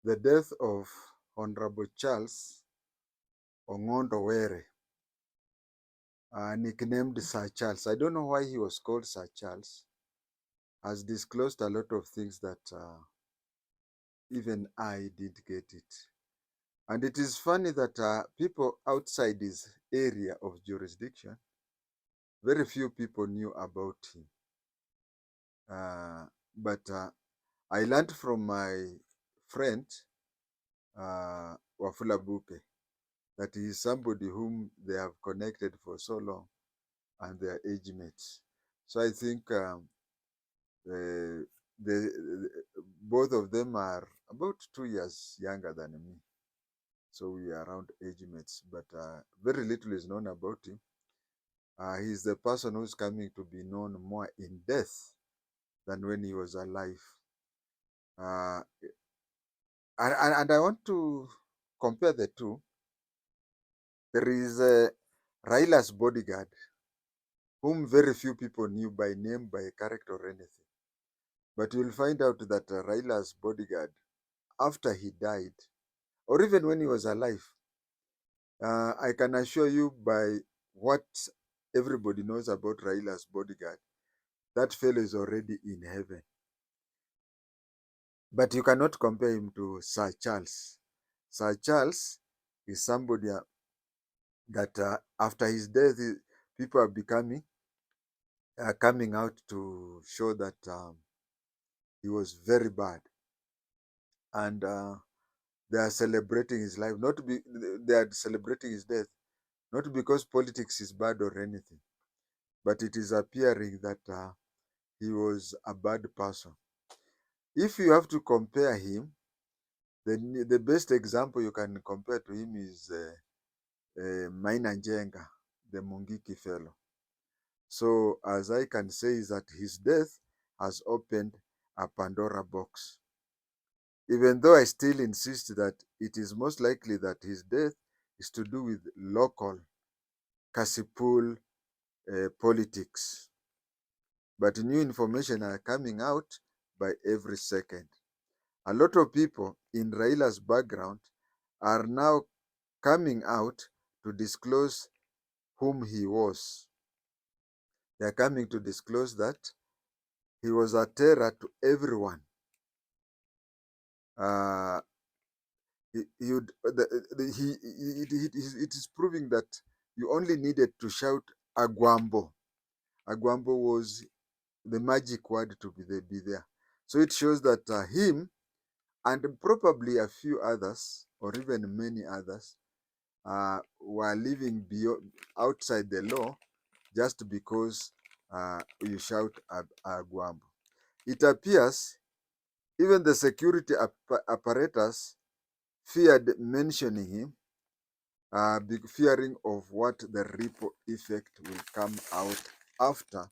the death of Honorable Charles Ong'ondo Were, nicknamed Sir Charles. I don't know why he was called Sir Charles, has disclosed a lot of things that even I did get it. And it is funny that people outside his area of jurisdiction, very few people knew about him. But I learned from my friend, Wafula Buke, that he is somebody whom they have connected for so long and they are age mates. So I think both of them are about 2 years younger than me. So we are around age mates, but very little is known about him. He's the person who's coming to be known more in death than when he was alive. And I want to compare the two. There is Raila's bodyguard, whom very few people knew by name, by character, or anything. But you'll find out that Raila's bodyguard, after he died, or even when he was alive, I can assure you by what everybody knows about Raila's bodyguard, that fellow is already in heaven. But you cannot compare him to Sir Charles. Sir Charles is somebody that after his death, people are becoming coming out to show that he was very bad, and they are celebrating his life. Not to be, they are celebrating his death, not because politics is bad or anything, but it is appearing that he was a bad person. If you have to compare him, then the best example you can compare to him is Maina Njenga, the Mungiki fellow. So as I can say is that his death has opened a Pandora box. Even though I still insist that it is most likely that his death is to do with local Kasipul politics. But new information are coming out by every second. A lot of people in Raila's background are now coming out to disclose whom he was. They are coming to disclose that he was a terror to everyone. It is proving that you only needed to shout Agwambo. Agwambo was the magic word to be there. So it shows that him and probably a few others, or even many others, were living outside the law just because you shout Agwambo. It appears even the security apparatus feared mentioning him, fearing of what the ripple effect will come out after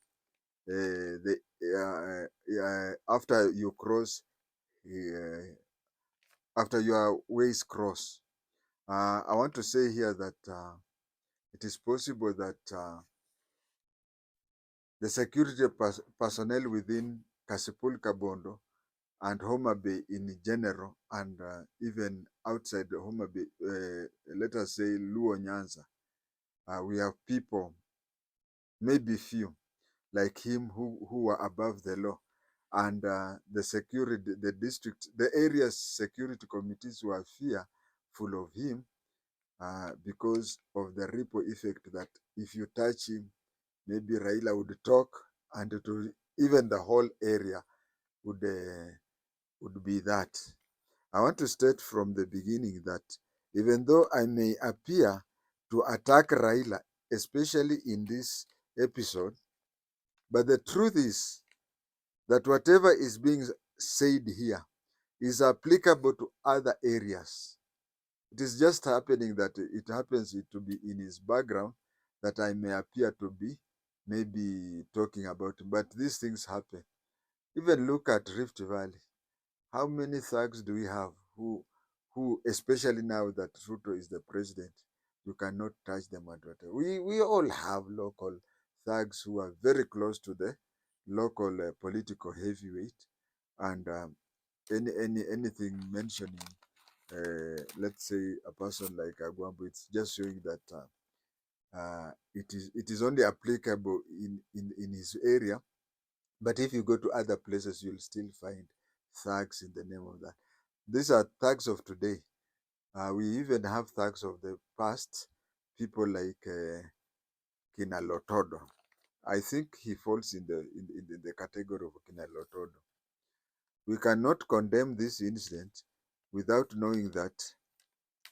after you cross, after your ways cross. I want to say here that it is possible that the security personnel within Kasipul Kabondo and Homa Bay in general, and even outside Homa Bay, let us say Luo Nyanza, we have people, maybe few, like him who were above the law. And the security, the district, the area's security committees were fearful of him because of the ripple effect that if you touch him, maybe Raila would talk, and even the whole area would be that. I want to state from the beginning that even though I may appear to attack Raila, especially in this episode, but the truth is that whatever is being said here is applicable to other areas. It is just happening that it happens to be in his background that I may appear to be maybe talking about him, but these things happen. Even look at Rift Valley. How many thugs do we have who especially now that Ruto is the president, you cannot touch them at all. We all have local thugs who are very close to the local political heavyweight, and anything mentioning let's say a person like Agwambo, it's just showing that it is only applicable in his area. But if you go to other places, you'll still find thugs in the name of that. These are thugs of today. We even have thugs of the past, people like Kina Lotodo. I think he falls in the category of Kina Lotodo. We cannot condemn this incident without knowing that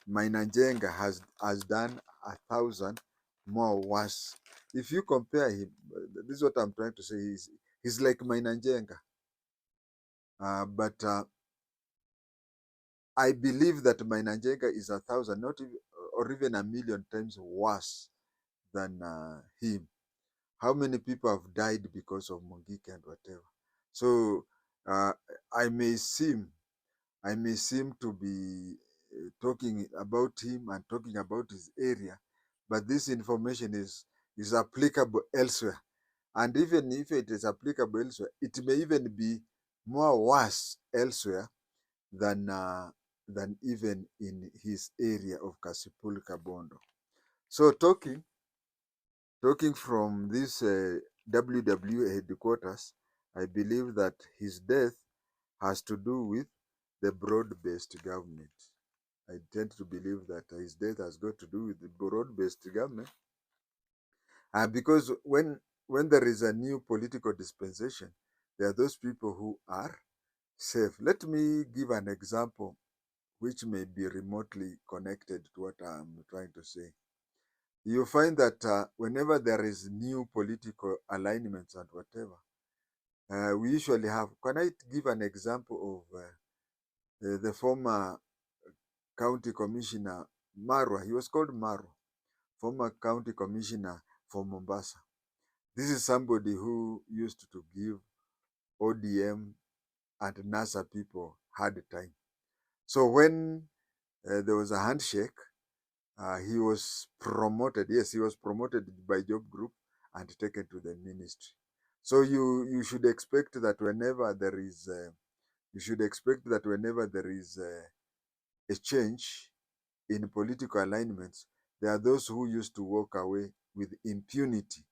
Mainanjenga has done 1,000 more worse. If you compare him, this is what I'm trying to say, he's like Mainanjenga. But I believe that Mainanjenga is 1,000, not even, or even 1,000,000 times worse than him. How many people have died because of Mungiki and whatever? So I may seem to be talking about him and talking about his area, but this information is applicable elsewhere. And even if it is applicable elsewhere, it may even be more worse elsewhere than even in his area of Kasipul Kabondo. So talking from this WW headquarters, I believe that his death has to do with the broad-based government. I tend to believe that his death has got to do with the broad-based government, because when there is a new political dispensation, there are those people who are safe. Let me give an example which may be remotely connected to what I'm trying to say. You find that whenever there is new political alignments and whatever, we usually have, can I give an example of the former county commissioner, Marwa? He was called Marwa, former county commissioner for Mombasa. This is somebody who used to give ODM and NASA people hard time. So when there was a handshake, he was promoted. Yes, he was promoted by job group and taken to the ministry. So you should expect that whenever there is a change in political alignments, there are those who used to walk away with impunity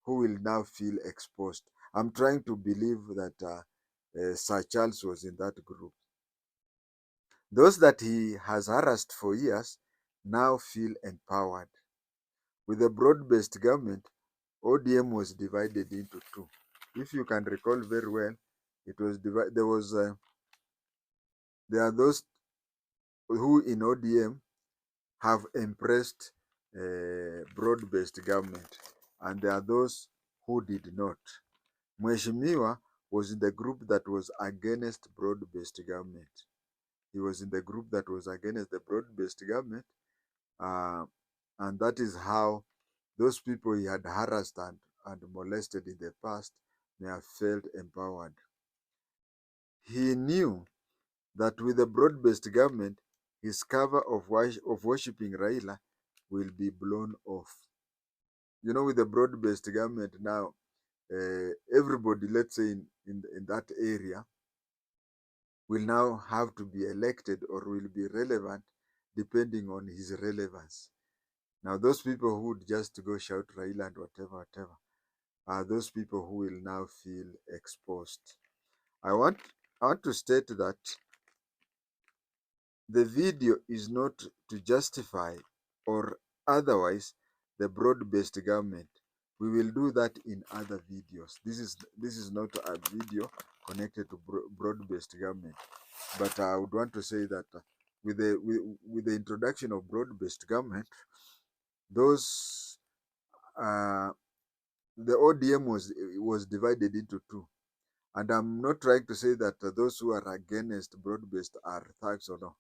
who will now feel exposed. I'm trying to believe that Sir Charles was in that group. Those that he has harassed for years now feel empowered. With a broad-based government, ODM was divided into two. If you can recall very well, it was divided. There are those who in ODM have embraced broad-based government, and there are those who did not. Mheshimiwa was in the group that was against broad-based government. He was in the group that was against the broad-based government, and that is how those people he had harassed and molested in the past may have felt empowered. He knew that with the broad-based government, his cover of worshipping Raila will be blown off. You know, with the broad-based government now, everybody, let's say in that area, will now have to be elected or will be relevant depending on his relevance. Now, those people who would just go shout Raila and whatever, are those people who will now feel exposed. I want to state that the video is not to justify or otherwise the broad-based government. We will do that in other videos. This is not a video connected to broad-based government, but I would want to say that with the introduction of broad-based government, those the ODM was divided into two. And I'm not trying to say that those who are against broad-based are thugs or no.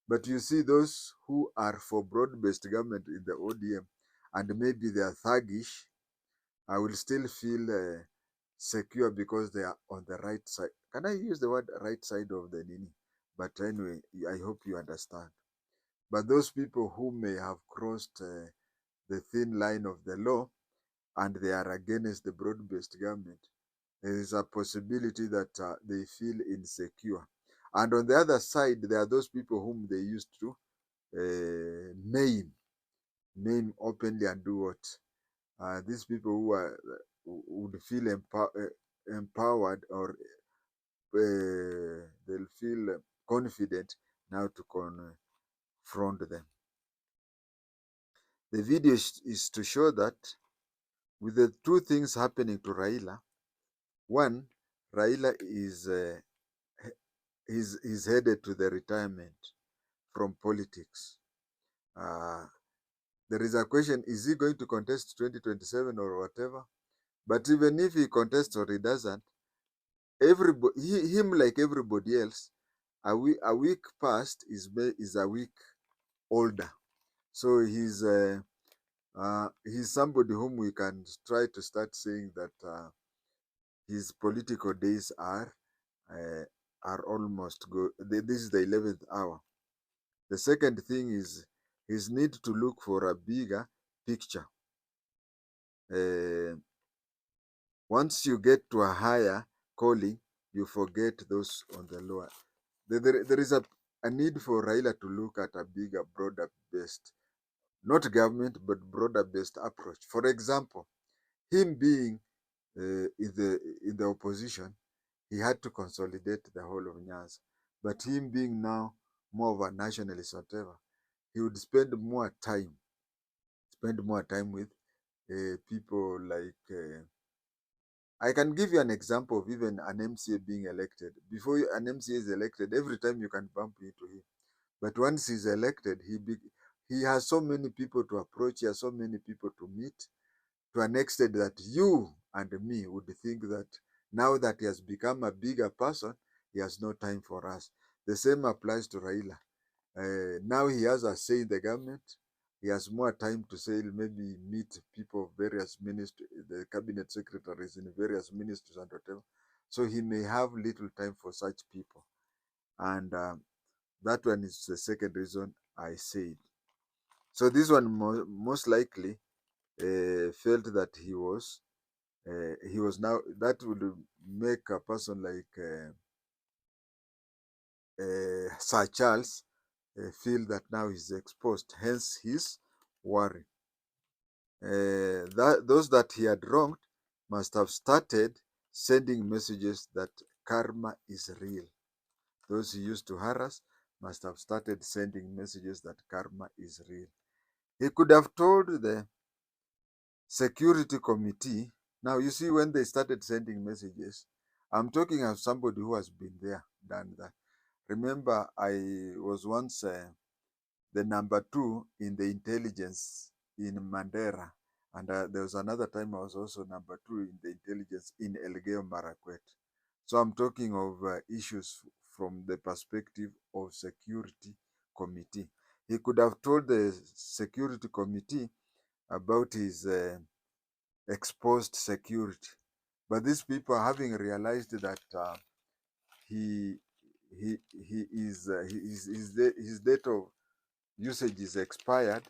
But you see those who are for broad-based government in the ODM and maybe they are thuggish, I will still feel secure because they are on the right side. Can I use the word right side of the Nini? But anyway, I hope you understand. But those people who may have crossed the thin line of the law and they are against the broad-based government, there is a possibility that they feel insecure. And on the other side, there are those people whom they used to name openly and do what? These people who would feel empowered, or they'll feel confident now to confront them. The video is to show that with the two things happening to Raila, one, Raila is headed to the retirement from politics. There is a question, is he going to contest 2027 or whatever? But even if he contests or he doesn't, him like everybody else, a week past is a week older. So he's somebody whom we can try to start saying that his political days are almost go. This is the 11th hour. The second thing is his need to look for a bigger picture. Once you get to a higher calling, you forget those on the lower. There is a need for Raila to look at a bigger, broader based, not government, but broader based approach. For example, him being in the opposition, he had to consolidate the whole of Nyanza. But him being now more of a nationalist, whatever, he would spend more time with people like. I can give you an example of even an MCA being elected. Before an MCA is elected, every time you can bump into him. But once he's elected, he has so many people to approach, he has so many people to meet, to an extent that you and me would think that now that he has become a bigger person, he has no time for us. The same applies to Raila. Now he has a say in the government. He has more time to say, maybe meet people of various ministries, the cabinet secretaries in various ministries and whatever. So he may have little time for such people. And that one is the second reason I said. So this one most likely felt that he was now, that would make a person like Sir Charles feel that now he's exposed, hence his worry. Those that he had wronged must have started sending messages that karma is real. Those he used to harass must have started sending messages that karma is real. He could have told the security committee. Now, you see, when they started sending messages, I'm talking of somebody who has been there, done that. Remember, I was once the number 2 in the intelligence in Mandera. And there was another time I was also number 2 in the intelligence in Elgeyo Marakwet. So I'm talking of issues from the perspective of security committee. He could have told the security committee about his exposed security. But these people, having realized that his date of usage is expired,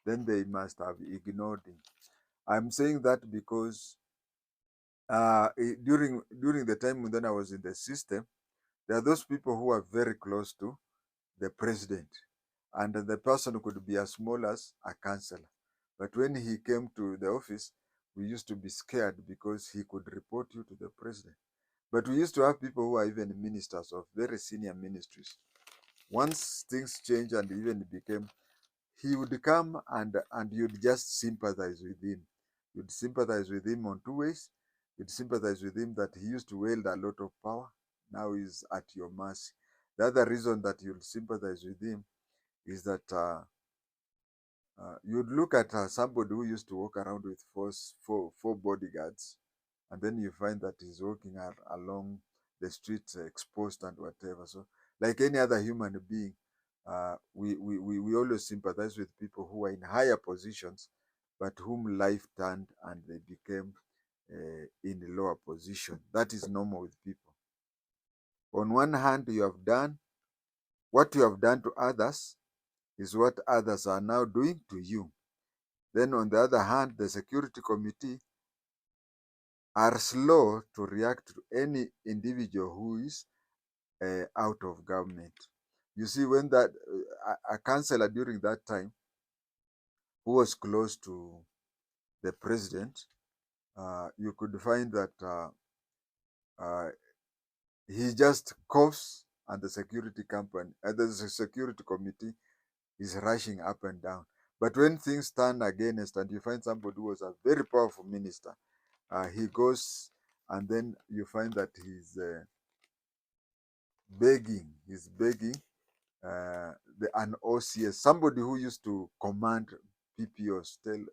then they must have ignored him. I'm saying that because during the time when I was in the system, there are those people who are very close to the president, and the person could be as small as a councillor. But when he came to the office, we used to be scared because he could report you to the president. But we used to have people who are even ministers of very senior ministries. Once things changed and even became, he would come and you'd just sympathize with him. You'd sympathize with him on two ways. You'd sympathize with him that he used to wield a lot of power. Now he's at your mercy. The other reason that you'll sympathize with him is that you'd look at somebody who used to walk around with four bodyguards, and then you find that he's walking along the streets exposed and whatever. So, like any other human being, we always sympathize with people who are in higher positions, but whom life turned and they became in a lower position. That is normal with people. On one hand, what you have done to others is what others are now doing to you. Then on the other hand, the security committee are slow to react to any individual who is out of government. You see, when that a councillor during that time who was close to the president, you could find that uh, he just coughs, and the security company, the security committee is rushing up and down. But when things turn against, and you find somebody who was a very powerful minister, he goes, and then you find that he's begging an OCS, somebody who used to command PPOs, tell,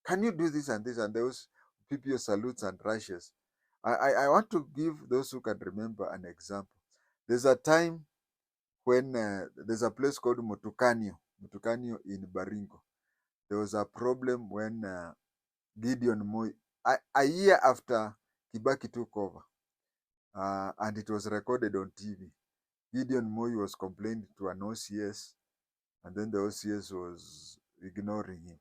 can you do this and this? And those PPO salutes and rushes. I want to give those who can remember an example. There's a time when there's a place called Mutukanyo in Baringo. There was a problem when Gideon Moi, a year after Kibaki took over, and it was recorded on TV. Gideon Moi was complaining to an OCS, and then the OCS was ignoring him.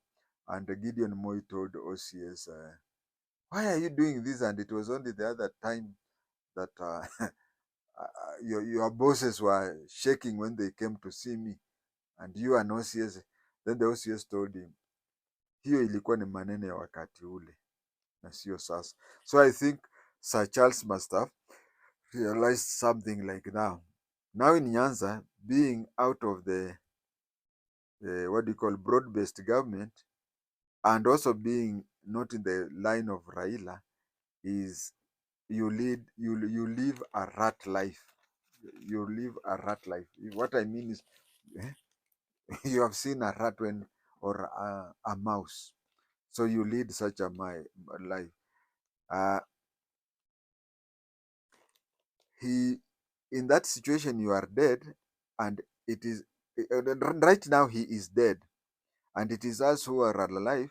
And Gideon Moi told the OCS, why are you doing this? And it was only the other time that your bosses were shaking when they came to see me, and you and OCS. Then the OCS told him, hiyo ilikuwa ni maneno ya wakati ule na sio sasa. So I think Sir Charles must have realized something like now. Now in Nyanza, being out of the what do you call broad-based government, and also being not in the line of Raila, is you live a rat life. You live a rat life. What I mean is, you have seen a rat or a mouse, so you lead such a life. He, in that situation, you are dead, and it is right now he is dead, and it is us who are alive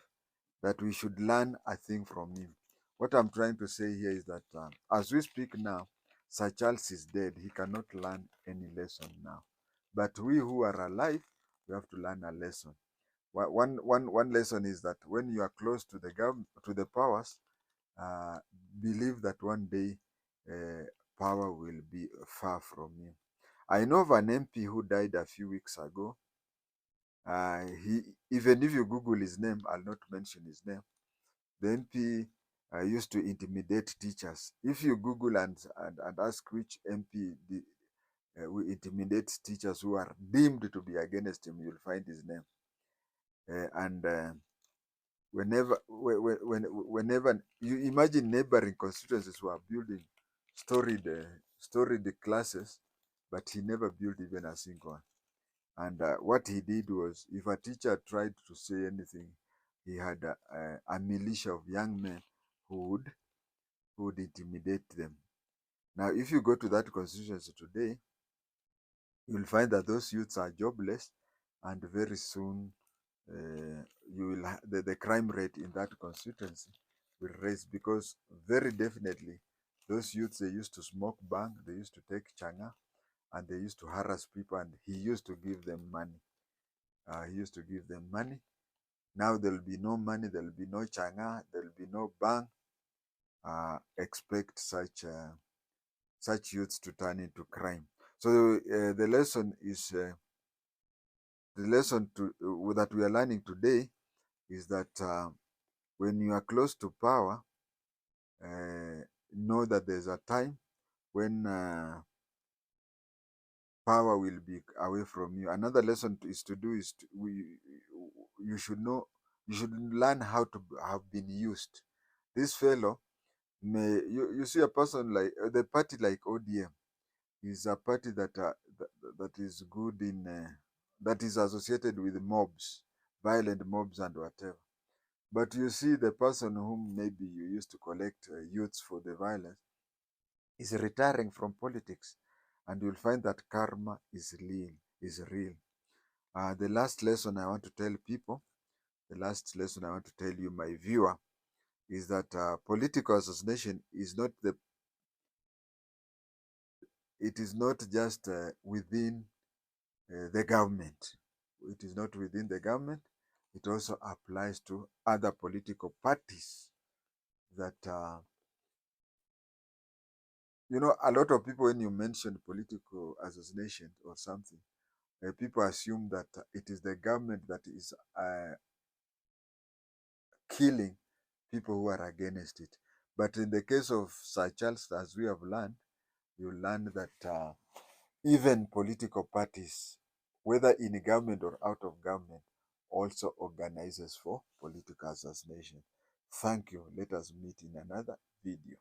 that we should learn a thing from him. What I'm trying to say here is that as we speak now, Sir Charles is dead. He cannot learn any lesson now. But we who are alive, we have to learn a lesson. One lesson is that when you are close to the government, to the powers, uh, believe that one day power will be far from you. I know of an MP who died a few weeks ago. He, even if you Google his name, I'll not mention his name. The MP used to intimidate teachers. If you Google and ask which MP will intimidate teachers who are deemed to be against him, you'll find his name. And whenever you imagine neighboring constituencies who are building storied classes, but he never built even a single one. And what he did was, if a teacher tried to say anything, he had a militia of young men who would intimidate them. Now, if you go to that constituency today, you'll find that those youths are jobless, and very soon you will the crime rate in that constituency will raise, because very definitely those youths, they used to smoke bang, they used to take changa, and they used to harass people, and he used to give them money. Now there will be no money, there will be no changa, there will be no bang. Expect such youths to turn into crime. So the lesson is that we are learning today is that when you are close to power, know that there's a time when power will be away from you. Another lesson is you should know, you should learn how to have been used. This fellow you see a person like the party like ODM is a party that is good in that is associated with mobs, violent mobs and whatever. But you see the person whom maybe you used to collect youths for the violence is retiring from politics, and you'll find that karma is real. The last lesson I want to tell people, the last lesson I want to tell you, my viewer, is that political assassination is not it is not just within the government. It is not within the government. It also applies to other political parties that You know, a lot of people, when you mention political assassination or something, people assume that it is the government that is killing people who are against it. But in the case of Sir Charles, as we have learned, you learn that even political parties, whether in government or out of government, also organizes for political assassination. Thank you. Let us meet in another video.